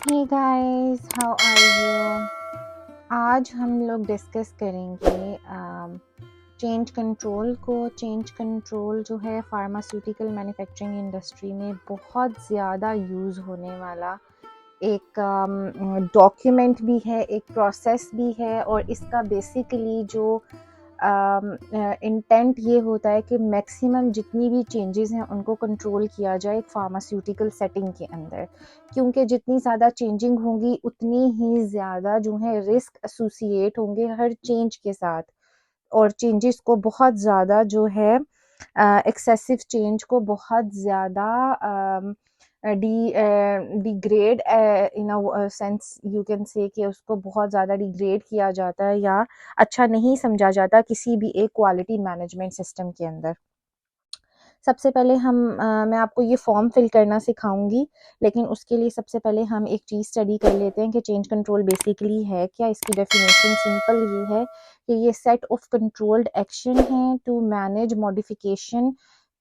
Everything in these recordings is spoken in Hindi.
Hey guys, how are you? आज हम लोग डिस्कस करेंगे चेंज कंट्रोल को। चेंज कंट्रोल जो है फार्मास्यूटिकल मैन्युफैक्चरिंग इंडस्ट्री में बहुत ज़्यादा यूज़ होने वाला एक डॉक्यूमेंट भी है, एक प्रोसेस भी है, और इसका बेसिकली जो इंटेंट ये होता है कि मैक्सिमम जितनी भी चेंजेस हैं उनको कंट्रोल किया जाए एक फार्मास्यूटिकल सेटिंग के अंदर, क्योंकि जितनी ज़्यादा चेंजिंग होंगी उतनी ही ज़्यादा जो है रिस्क एसोसिएट होंगे हर चेंज के साथ, और चेंजेस को बहुत ज़्यादा जो है एक्सेसिव चेंज को बहुत ज़्यादा degrade in a sense you can say कि उसको बहुत ज़्यादा डिग्रेड किया जाता है या अच्छा नहीं समझा जाता किसी भी एक क्वालिटी मैनेजमेंट सिस्टम के अंदर। सबसे पहले मैं आपको ये फॉर्म फिल करना सिखाऊंगी, लेकिन उसके लिए सबसे पहले हम एक चीज़ स्टडी कर लेते हैं कि चेंज कंट्रोल बेसिकली है क्या। इसकी डेफिनेशन सिंपल ये है कि ये सेट ऑफ कंट्रोल्ड एक्शन है टू मैनेज मॉडिफिकेशन।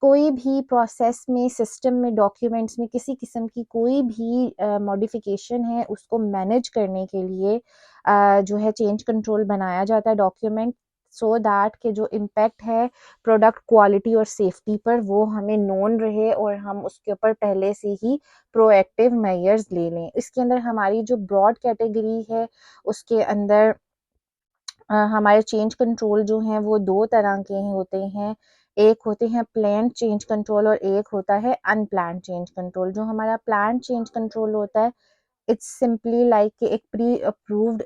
कोई भी प्रोसेस में, सिस्टम में, डॉक्यूमेंट्स में किसी किस्म की कोई भी मॉडिफिकेशन है उसको मैनेज करने के लिए जो है चेंज कंट्रोल बनाया जाता है डॉक्यूमेंट, सो दैट के जो इम्पैक्ट है प्रोडक्ट क्वालिटी और सेफ्टी पर वो हमें नोन रहे और हम उसके ऊपर पहले से ही प्रोएक्टिव मेजर्स ले लें। इसके अंदर हमारी जो ब्रॉड कैटेगरी है उसके अंदर हमारे चेंज कंट्रोल जो हैं वो दो तरह के होते हैं। एक होते हैं प्लान्ड चेंज कंट्रोल और एक होता है अनप्लान्ड चेंज कंट्रोल। जो हमारा प्लान्ड चेंज कंट्रोल होता है इट्स सिंपली लाइक कि एक प्री अप्रूव्ड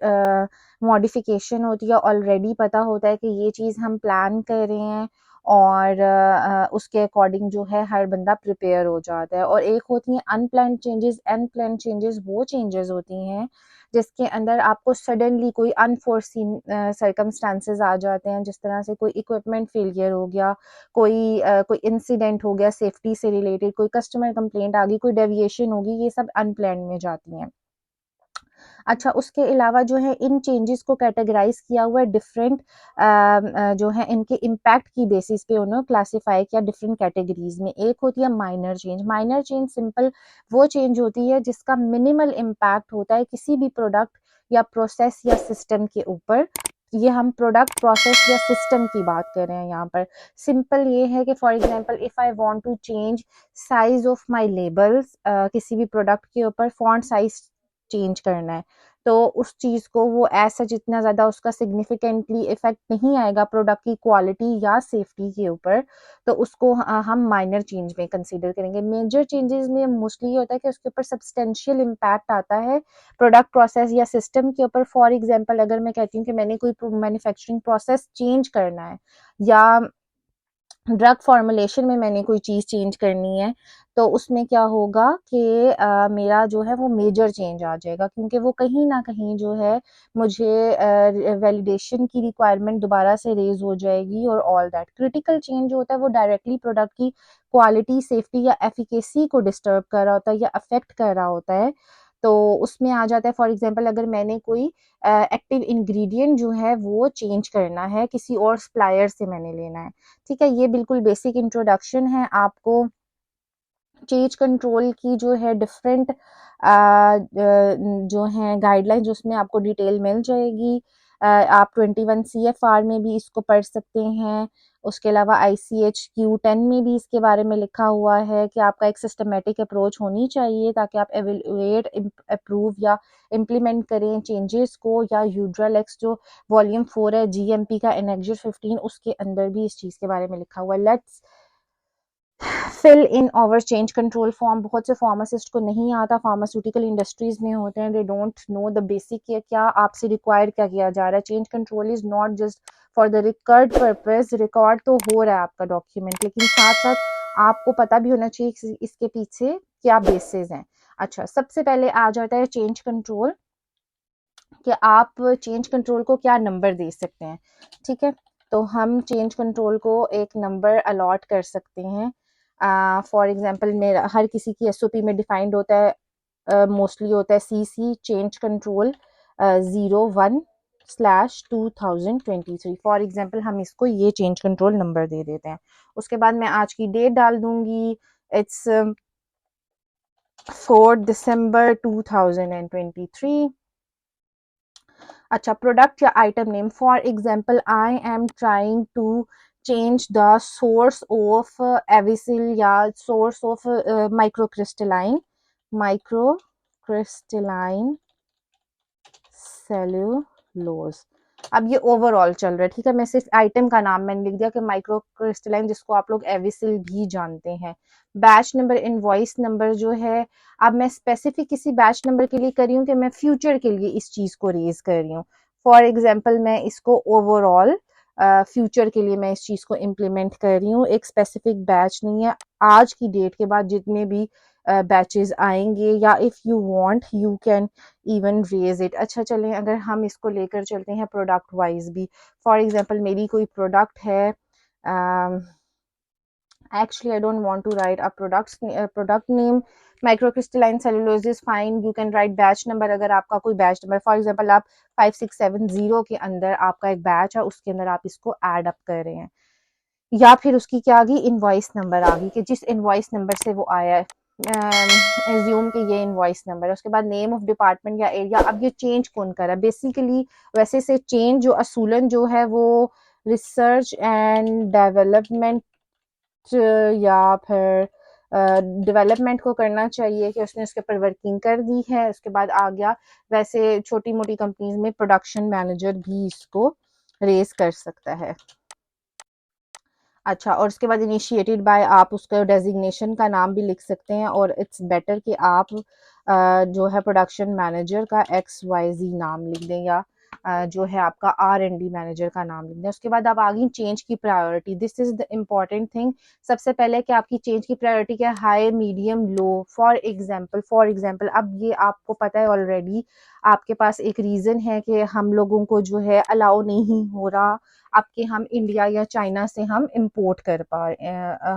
मॉडिफिकेशन होती है, ऑलरेडी पता होता है कि ये चीज़ हम प्लान कर रहे हैं और उसके अकॉर्डिंग जो है हर बंदा प्रिपेयर हो जाता है। और एक होती हैं अनप्लान्ड चेंजेस। अनप्लान्ड चेंजेस वो चेंजेस होती हैं जिसके अंदर आपको सडनली कोई अनफोर्सीन सर्कमस्टांसेस आ जाते हैं, जिस तरह से कोई इक्विपमेंट फेलियर हो गया, कोई इंसिडेंट हो गया सेफ्टी से रिलेटेड, कोई कस्टमर कंप्लेंट आ गई, कोई डेविएशन होगी, ये सब अनप्लान्ड में जाती हैं। अच्छा, उसके अलावा जो है इन चेंजेस को कैटेगराइज किया हुआ है डिफरेंट जो है इनके इम्पैक्ट की बेसिस पे उन्होंने क्लासिफाई किया डिफरेंट कैटेगरीज में। एक होती है minor change. Minor change simple वो चेंज होती है जिसका मिनिमल इम्पैक्ट होता है किसी भी प्रोडक्ट या प्रोसेस या सिस्टम के ऊपर। ये हम प्रोडक्ट, प्रोसेस या सिस्टम की बात कर रहे हैं यहाँ पर। सिंपल ये है कि for example if I want to change size of my labels, किसी भी प्रोडक्ट के ऊपर फॉन्ट साइज चेंज करना है, तो उस चीज़ को वो ऐसा जितना ज़्यादा उसका सिग्निफिकेंटली इफेक्ट नहीं आएगा प्रोडक्ट की क्वालिटी या सेफ्टी के ऊपर, तो उसको हम माइनर चेंज में कंसीडर करेंगे। मेजर चेंजेस में मोस्टली ये होता है कि उसके ऊपर सब्सटेंशियल इम्पैक्ट आता है प्रोडक्ट, प्रोसेस या सिस्टम के ऊपर। फॉर एग्जांपल अगर मैं कहती हूँ कि मैंने कोई मैन्युफैक्चरिंग प्रोसेस चेंज करना है या ड्रग फॉर्मुलेशन में मैंने कोई चीज़ चेंज करनी है, तो उसमें क्या होगा कि मेरा जो है वो मेजर चेंज आ जाएगा, क्योंकि वो कहीं ना कहीं जो है मुझे वैलिडेशन की रिक्वायरमेंट दोबारा से रेज हो जाएगी। और ऑल दैट क्रिटिकल चेंज जो होता है वो डायरेक्टली प्रोडक्ट की क्वालिटी, सेफ्टी या एफिकेसी को डिस्टर्ब कर रहा होता है या अफेक्ट कर रहा होता है, तो उसमें आ जाता है। फॉर एग्जांपल अगर मैंने कोई एक्टिव इंग्रेडिएंट जो है वो चेंज करना है, किसी और सप्लायर से मैंने लेना है, ठीक है। ये बिल्कुल बेसिक इंट्रोडक्शन है। आपको चेंज कंट्रोल की जो है डिफरेंट जो है गाइडलाइंस उसमें आपको डिटेल मिल जाएगी। आप 21 CFR में भी इसको पढ़ सकते हैं। उसके अलावा ICH-Q10 में भी इसके बारे में लिखा हुआ है कि आपका एक सिस्टमेटिक अप्रोच होनी चाहिए ताकि आप एवेलुएट, अप्रूव या इम्प्लीमेंट करें चेंजेस को। या यूड्रालेक्स जो वॉल्यूम 4 है GMP का, एनेक्जर 15, उसके अंदर भी इस चीज़ के बारे में लिखा हुआ है। Let's fill in our change control form. बहुत से फार्मासिस्ट को नहीं आता, फार्मास्यूटिकल इंडस्ट्रीज में होते हैं, they don't know the basic क्या आपसे रिक्वायर क्या किया जा रहा है। Change control is not just for the record purpose. Record तो हो रहा है आपका डॉक्यूमेंट, लेकिन साथ साथ आपको पता भी होना चाहिए इसके पीछे क्या बेसिस हैं। अच्छा, सबसे पहले आ जाता है चेंज कंट्रोल कि आप चेंज कंट्रोल को क्या नंबर दे सकते हैं, ठीक है। तो हम चेंज कंट्रोल को एक नंबर अलॉट कर सकते हैं। फॉर एग्जांपल मेरा हर किसी की SOP में डिफाइंड होता है, मोस्टली होता है CC change control 01/2023। For example हम इसको ये चेंज कंट्रोल नंबर दे देते हैं। उसके बाद मैं आज की डेट डाल दूंगी। It's 4 December 2023। अच्छा, प्रोडक्ट या item name, for example I am trying to change the source of एविसिल या सोर्स ऑफ माइक्रोक्रिस्टलाइन सेल्यूलोज। अब ये ओवरऑल चल रहा है, ठीक है। मैं सिर्फ आइटम का नाम मैंने लिख दिया कि माइक्रो क्रिस्टलाइन, जिसको आप लोग एविसिल भी जानते हैं। बैच नंबर, इनवॉइस नंबर जो है, अब मैं स्पेसिफिक किसी बैच नंबर के लिए कर रही हूँ कि मैं फ्यूचर के लिए इस चीज को रेज कर रही हूँ। फॉर एग्जाम्पल मैं इसको ओवरऑल फ्यूचर के लिए मैं इस चीज को इम्प्लीमेंट कर रही हूँ, एक स्पेसिफिक बैच नहीं है। आज की डेट के बाद जितने भी बैचेस आएंगे, या if you want you can even raise it. अच्छा, चलें अगर हम इसको लेकर चलते हैं प्रोडक्ट वाइज भी। फॉर एग्जांपल मेरी कोई प्रोडक्ट है, actually I don't want to write a product name, microcrystalline cellulose is fine, you can write batch number. अगर आपका कोई बैच नंबर, फॉर एग्जांपल आप 5670 के अंदर आपका एक बैच है, उसके अंदर आप इसको ऐड अप कर रहे हैं, या फिर उसकी क्या आ गई, इनवॉइस नंबर आ गई कि जिस इनवॉइस नंबर से वो आया है, एज्यूम कि ये इनवॉइस नंबर है। उसके बाद नेम ऑफ डिपार्टमेंट या एरिया। अब ये चेंज कौन करा बेसिकली, वैसे से चेंज जो असूलन जो है वो रिसर्च एंड डेवलपमेंट या फिर डेवलपमेंट को करना चाहिए कि उसने उसके ऊपर वर्किंग कर दी है। उसके बाद आ गया, वैसे छोटी मोटी कंपनीज में प्रोडक्शन मैनेजर भी इसको रेज कर सकता है। अच्छा, और उसके बाद इनिशिएटेड बाय, आप उसका डेजिग्नेशन का नाम भी लिख सकते हैं, और इट्स बेटर कि आप जो है प्रोडक्शन मैनेजर का XYZ नाम लिख दें, या जो है आपका R&D मैनेजर का नाम लिख दें। उसके बाद आप आगे चेंज की priority, this is the important thing. सबसे पहले कि आपकी चेंज की प्रायोरिटी क्या है, high, medium, low. For example अब ये आपको पता है ऑलरेडी, आपके पास एक रीजन है कि हम लोगों को जो है अलाउ नहीं हो रहा आपके, हम इंडिया या चाइना से हम इंपोर्ट कर पा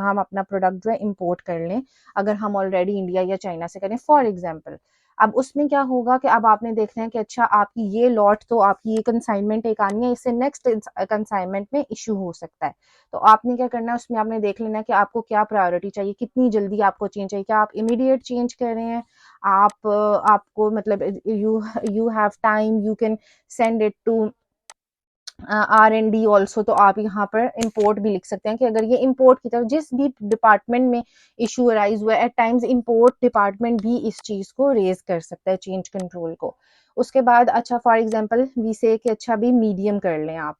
हम अपना प्रोडक्ट जो है इंपोर्ट कर लें, अगर हम ऑलरेडी इंडिया या चाइना से करें फॉर एग्जांपल। अब उसमें क्या होगा कि अब आपने देखना है कि अच्छा आपकी ये लॉट, तो आपकी ये कंसाइनमेंट एक आनी है, इससे नेक्स्ट कंसाइनमेंट में इशू हो सकता है। तो आपने क्या करना है, उसमें आपने देख लेना है कि आपको क्या प्रायोरिटी चाहिए, कितनी जल्दी आपको चेंज चाहिए, क्या आप इमीडिएट चेंज कर रहे हैं, आपको मतलब you have time, you can send it to R&D also. तो आप यहाँ पर इम्पोर्ट भी लिख सकते हैं कि अगर ये इम्पोर्ट की तरफ जिस भी डिपार्टमेंट में इशू अराइज हुआ है, एट टाइम्स इम्पोर्ट डिपार्टमेंट भी इस चीज को रेज कर सकता है, चेंज कंट्रोल को। उसके बाद अच्छा, फॉर एग्जांपल वी से कि अच्छा भी मीडियम कर लें आप,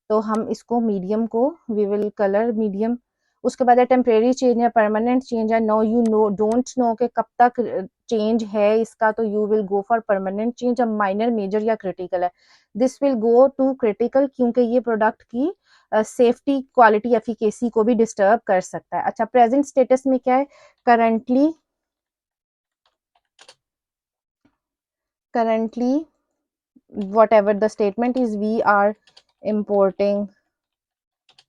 तो हम इसको मीडियम को वी विल कलर मीडियम। उसके बाद टेम्परेरी चेंज है, परमानेंट चेंज है, no you know don't know के कब तक चेंज है इसका, तो you will go for permanent change. अब माइनर, मेजर या क्रिटिकल है, this will go to critical, क्योंकि ये प्रोडक्ट की सेफ्टी, क्वालिटी, एफिकेसी को भी डिस्टर्ब कर सकता है। अच्छा, प्रेजेंट स्टेटस में क्या है, currently whatever the statement is, we are importing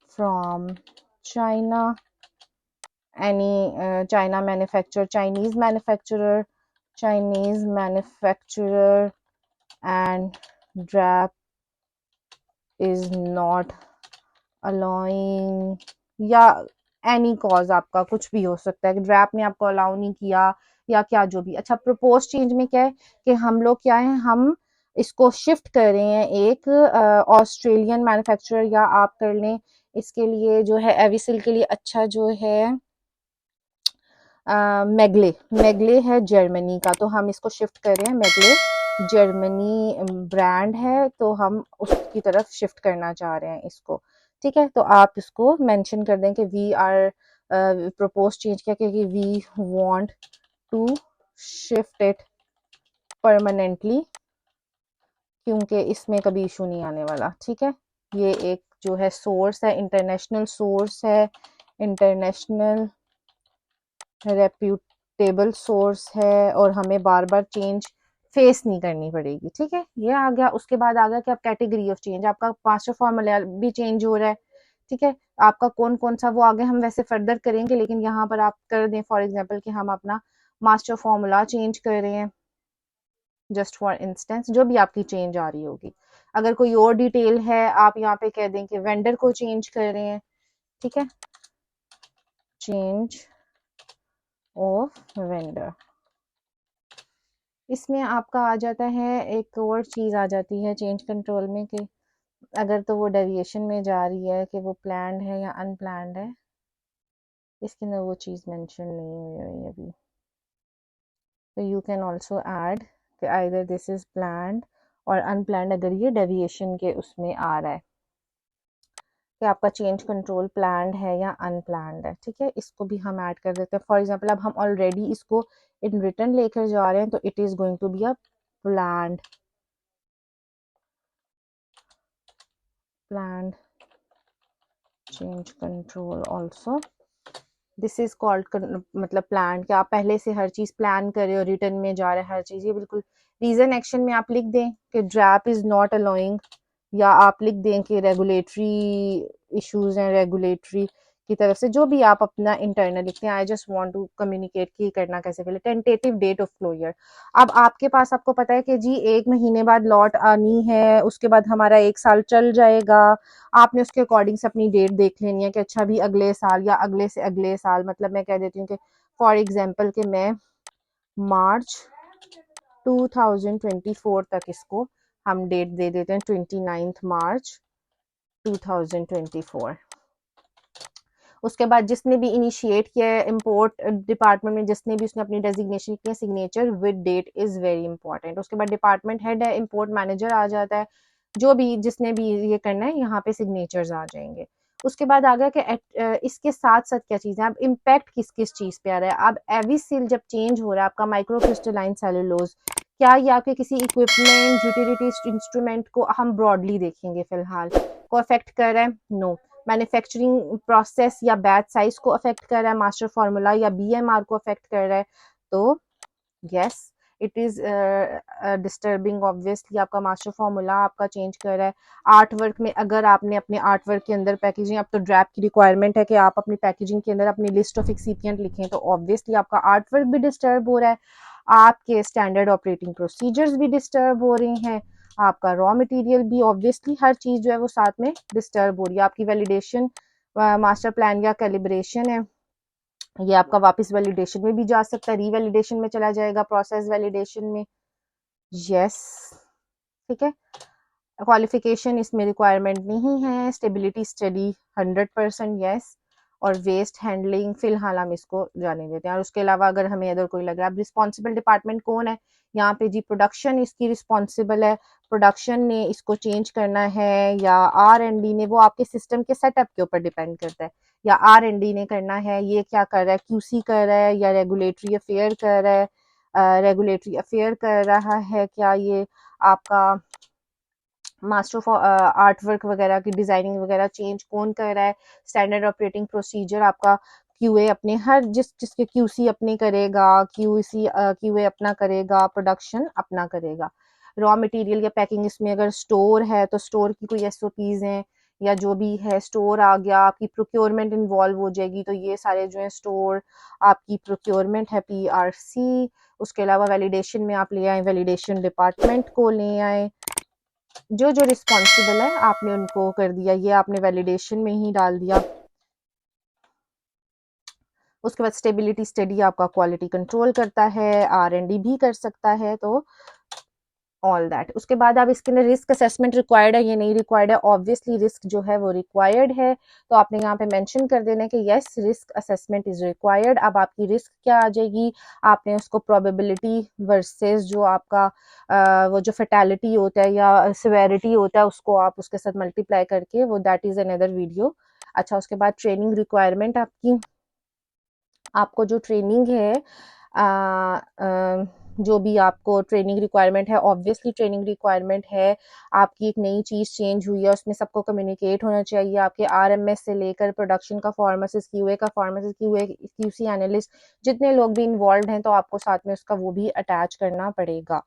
from China, any China manufacturer, Chinese manufacturer, and DRAP is not allowing, या एनी कॉज आपका कुछ भी हो सकता है कि ड्रैप ने आपको अलाउ नहीं किया, या क्या जो भी। अच्छा, प्रपोज चेंज में क्या है कि हम लोग क्या है, हम इसको शिफ्ट कर रहे हैं एक ऑस्ट्रेलियन मैन्युफैक्चरर, या आप कर लें इसके लिए जो है एविसिल के लिए अच्छा जो है मैगले, मैगले है जर्मनी का, तो हम इसको शिफ्ट कर रहे हैं, मैगले जर्मनी ब्रांड है, तो हम उसकी तरफ शिफ्ट करना चाह रहे हैं इसको। ठीक है, तो आप इसको मेंशन कर दें कि वी आर प्रपोज चेंज किया कि we want to shift it permanently, क्योंकि इसमें कभी इशू नहीं आने वाला। ठीक है, ये एक जो है सोर्स है, इंटरनेशनल सोर्स है, इंटरनेशनल रेप्यूटेबल सोर्स है, और हमें बार बार चेंज फेस नहीं करनी पड़ेगी। ठीक है, ये आ गया। उसके बाद आ गया कि आप कैटेगरी ऑफ चेंज, आपका मास्टर फॉर्मूला भी चेंज हो रहा है। ठीक है, आपका कौन कौन सा, वो आगे हम वैसे फर्दर करेंगे, लेकिन यहाँ पर आप कर दें फॉर एग्जांपल कि हम अपना मास्टर फॉर्मूला चेंज कर रहे हैं, जस्ट फॉर इंस्टेंस, जो भी आपकी चेंज आ रही होगी। अगर कोई और डिटेल है आप यहाँ पे कह दें कि वेंडर को चेंज कर रहे हैं। ठीक है, चेंज ऑफ वेंडर, इसमें आपका आ जाता है, एक और चीज़ आ जाती है चेंज कंट्रोल में कि अगर तो वो डेविएशन में जा रही है कि वो प्लान्ड है या अनप्लान्ड है, इसके अंदर वो चीज़ मेंशन नहीं हुई है अभी। तो यू कैन ऑल्सो ऐड कि आइदर दिस इज़ प्लान्ड और अनप्लान्ड, अगर ये डेविएशन के उसमें आ रहा है कि आपका चेंज कंट्रोल प्लान्ड है या अनप्लान्ड है। ठीक है, इसको भी हम ऐड कर देते हैं। फॉर एग्जांपल अब हम ऑलरेडी इसको इन रिटर्न लेकर जा रहे हैं, तो it is going to be a planned change control also. This is called मतलब प्लान, कि आप पहले से हर चीज़ प्लान कर रहे हो, रिटर्न में जा रहा है हर चीज़, ये बिल्कुल। रीजन एक्शन में आप लिख दें कि ड्रैप इज़ नॉट अलाउइंग, या आप लिख दें कि रेगुलेटरी इश्यूज हैं, रेगुलेटरी की तरफ से, जो भी आप अपना इंटरनल लिखते हैं। I just want to communicate कि करना कैसे पहले। टेंटेटिव डेट ऑफ क्लोजर, अब आपके पास, आपको पता है कि जी 1 महीने बाद लॉट आनी है, उसके बाद हमारा 1 साल चल जाएगा। आपने उसके अकॉर्डिंग से अपनी डेट देख लेनी है कि अच्छा भी अगले साल या अगले से अगले साल, मतलब मैं कह देती हूँ कि फॉर एग्जांपल कि मैं मार्च 2024 तक इसको हम डेट दे देते हैं, 29 मार्च 2024। उसके बाद जिसने भी इनिशिएट किया है इम्पोर्ट डिपार्टमेंट में, जिसने भी उसने अपनी डेजिग्नेशन की, signature with that is very important. उसके बाद डिपार्टमेंट हेड है, इम्पोर्ट मैनेजर आ जाता है, जो भी जिसने भी ये करना है यहाँ पे सिग्नेचर्स आ जाएंगे। उसके बाद आ गया कि इसके साथ साथ क्या चीज़ है, अब इम्पैक्ट किस किस चीज़ पे आ रहा है। अब एविसिल जब चेंज हो रहा है, आपका माइक्रो क्रिस्टलाइन सेलुलोज, क्या ये आपके किसी इक्विपमेंट, यूटिलिटी इंस्ट्रूमेंट को हम ब्रॉडली देखेंगे फिलहाल, को अफेक्ट कर रहा है? नो। मैन्युफैक्चरिंग प्रोसेस या बैच साइज को अफेक्ट कर रहा है, मास्टर फार्मूला या बीएमआर को अफेक्ट कर रहा है, तो yes it is disturbing. Obviously आपका मास्टर फार्मूला आपका चेंज कर रहा है। आर्ट वर्क में अगर आपने अपने आर्ट वर्क के अंदर पैकेजिंग, अब तो ड्रैप की रिक्वायरमेंट है कि आप अपनी पैकेजिंग के अंदर अपनी लिस्ट ऑफ एक्सिपिएंट लिखें, तो ऑब्वियसली आपका आर्ट वर्क भी डिस्टर्ब हो रहा है, आपके स्टैंडर्ड ऑपरेटिंग प्रोसीजर्स भी डिस्टर्ब हो रहे हैं, आपका रॉ मटेरियल भी, ऑब्वियसली हर चीज़ जो है वो साथ में डिस्टर्ब हो रही है। आपकी वैलिडेशन मास्टर प्लान या कैलिब्रेशन है, ये आपका वापस वैलिडेशन में भी जा सकता है, रीवैलिडेशन में चला जाएगा, प्रोसेस वैलिडेशन में। यस, ठीक है। क्वालिफिकेशन इसमें रिक्वायरमेंट नहीं है। Stability study 100% yes. और वेस्ट हैंडलिंग फिलहाल हम इसको जाने देते हैं। और उसके अलावा अगर हमें अदर कोई लग रहा है, अब रिस्पॉन्सिबल डिपार्टमेंट कौन है यहाँ पे? जी प्रोडक्शन इसकी रिस्पॉन्सिबल है, प्रोडक्शन ने इसको चेंज करना है, या R&D ने, वो आपके सिस्टम के सेटअप के ऊपर डिपेंड करता है, या R&D ने करना है, ये क्या कर रहा है, QC कर रहा है या रेगुलेटरी अफेयर कर रहा है, रेगुलेटरी अफेयर कर रहा है, क्या ये आपका मास्टर ऑफ आर्ट वर्क वगैरह की डिज़ाइनिंग वगैरह चेंज कौन कर रहा है, स्टैंडर्ड ऑपरेटिंग प्रोसीजर आपका QA अपने हर जिसके QC अपने करेगा, QA अपना करेगा, प्रोडक्शन अपना करेगा। रॉ मटेरियल या पैकिंग, इसमें अगर स्टोर है तो स्टोर की कोई SOPs हैं, या जो भी है स्टोर आ गया, आपकी प्रोक्योरमेंट इन्वॉल्व हो जाएगी, तो ये सारे जो है स्टोर आपकी प्रोक्योरमेंट है, PRC। उसके अलावा वैलिडेशन में आप ले आए, वैलिडेशन डिपार्टमेंट को ले आए, जो जो रिस्पॉन्सिबल है आपने उनको कर दिया, ये आपने वैलिडेशन में ही डाल दिया। उसके बाद स्टेबिलिटी स्टडी आपका क्वालिटी कंट्रोल करता है, R&D भी कर सकता है, तो ऑल दैट। उसके बाद आप इसके अंदर रिस्क असेसमेंट रिक्वायर्ड है ये नहीं रिक्वायर्ड है, ऑब्वियसली रिस्क जो है वो रिक्वायर्ड है, तो आपने यहाँ पे मेंशन कर देना है कि yes risk assessment is required. अब आपकी रिस्क क्या आ जाएगी, आपने उसको प्रोबेबिलिटी वर्सेस जो आपका वो जो फैटेलिटी होता है या सिवेरिटी होता है, उसको आप उसके साथ मल्टीप्लाई करके, वो दैट इज अनदर वीडियो। अच्छा, उसके बाद ट्रेनिंग रिक्वायरमेंट आपकी, आपको जो ट्रेनिंग है जो भी आपको ट्रेनिंग रिक्वायरमेंट है, ऑब्वियसली ट्रेनिंग रिक्वायरमेंट है, आपकी एक नई चीज़ चेंज हुई है, उसमें सबको कम्युनिकेट होना चाहिए, आपके RMS से लेकर प्रोडक्शन का फार्मासिस्ट, QA का फार्मासिस्ट, QC एनालिस्ट, जितने लोग भी इन्वॉल्व हैं, तो आपको साथ में उसका वो भी अटैच करना पड़ेगा।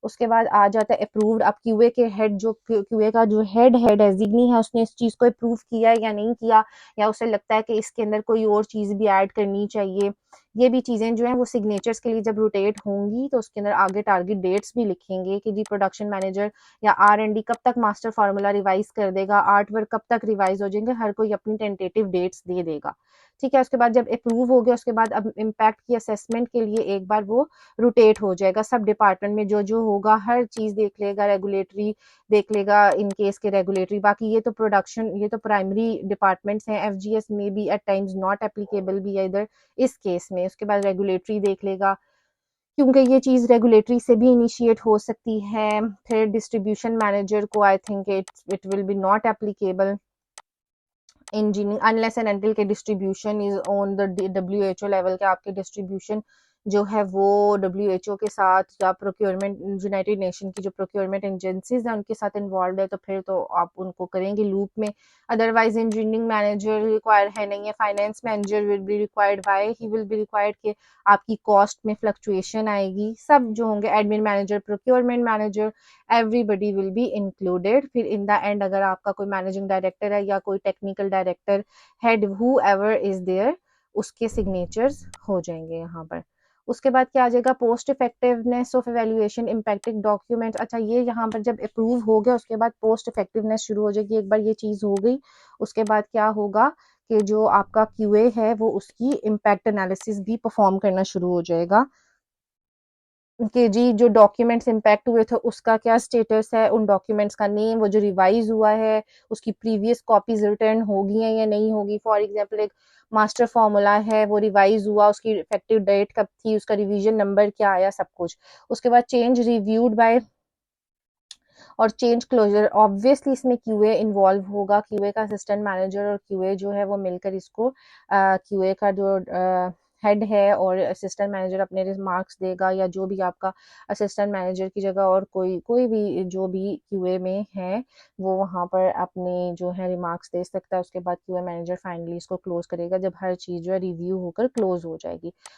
उसके बाद आ जाता है अप्रूव्ड। अब QA के हेड, जो QA का जो हेड है, डेजिग्नी है, उसने इस चीज़ को अप्रूव किया या नहीं किया, या उसे लगता है कि इसके अंदर कोई और चीज़ भी ऐड करनी चाहिए, ये भी चीज़ें जो हैं वो सिग्नेचर्स के लिए जब रोटेट होंगी तो उसके अंदर आगे टारगेट डेट्स भी लिखेंगे कि जी प्रोडक्शन मैनेजर या R&D कब तक मास्टर फार्मूला रिवाइज कर देगा, आर्ट वर्क कब तक रिवाइज हो जाएंगे, हर कोई अपनी टेंटेटिव डेट्स दे देगा। ठीक है, उसके बाद जब अप्रूव हो गया उसके बाद अब इम्पैक्ट की असेसमेंट के लिए एक बार वो रोटेट हो जाएगा, सब डिपार्टमेंट में जो जो होगा हर चीज़ देख लेगा, रेगुलेटरी देख लेगा इन केस के रेगुलेटरी। बाकी ये तो प्रोडक्शन, ये तो प्राइमरी डिपार्टमेंट्स हैं, FGS में भी एट टाइम्स नॉट एप्लीकेबल भी है इधर इस केस में। उसके बाद रेगुलेटरी देख लेगा क्योंकि ये चीज़ रेगुलेटरी से भी इनिशिएट हो सकती है। फिर डिस्ट्रीब्यूशन मैनेजर को I think it will be not applicable engineering unless and until के distribution is on the WHO level के, आपके डिस्ट्रीब्यूशन जो है वो WHO के साथ या प्रोक्योरमेंट यूनाइटेड नेशन की जो प्रोक्योरमेंट एजेंसीज हैं उनके साथ इन्वॉल्व है तो फिर तो आप उनको करेंगे लूप में। अदरवाइज इंजीनियरिंग मैनेजर रिक्वायर है नहीं है, finance manager will be required, why he will be required कि आपकी कॉस्ट में फ्लक्चुएशन आएगी। सब जो होंगे admin manager, procurement manager, everybody will be included. फिर इन द एंड अगर आपका कोई मैनेजिंग डायरेक्टर है या कोई technical director, head, whoever is there, उसके सिग्नेचर्स हो जाएंगे यहाँ पर। उसके बाद क्या आ जाएगा, post effectiveness of evaluation impacting document. अच्छा, ये यहाँ पर जब अप्रूव हो गया उसके बाद पोस्ट इफेक्टिवनेस शुरू हो जाएगी। एक बार ये चीज़ हो गई उसके बाद क्या होगा कि जो आपका QA है वो उसकी इम्पैक्ट एनालिसिस भी परफॉर्म करना शुरू हो जाएगा कि जी जो डॉक्यूमेंट्स इम्पैक्ट हुए थे उसका क्या स्टेटस है, उन डॉक्यूमेंट्स का नेम, वो जो रिवाइज हुआ है उसकी प्रीवियस कॉपीज रिटर्न होगी हैं या नहीं होगी। फॉर एग्जांपल एक मास्टर फार्मूला है वो रिवाइज हुआ, उसकी इफेक्टिव डेट कब थी, उसका रिवीजन नंबर क्या आया, सब कुछ। उसके बाद चेंज रिव्यूड बाय और चेंज क्लोजर, ऑब्वियसली इसमें QA इन्वॉल्व होगा, QA का असिस्टेंट मैनेजर और QA जो है वो मिलकर इसको QA का जो हेड है और असिस्टेंट मैनेजर अपने रिमार्क्स देगा, या जो भी आपका असिस्टेंट मैनेजर की जगह और कोई कोई भी जो भी QA में है वो वहाँ पर अपने जो है रिमार्क्स दे सकता है। उसके बाद QA मैनेजर फाइनली इसको क्लोज करेगा जब हर चीज़ जो है रिव्यू होकर क्लोज हो जाएगी।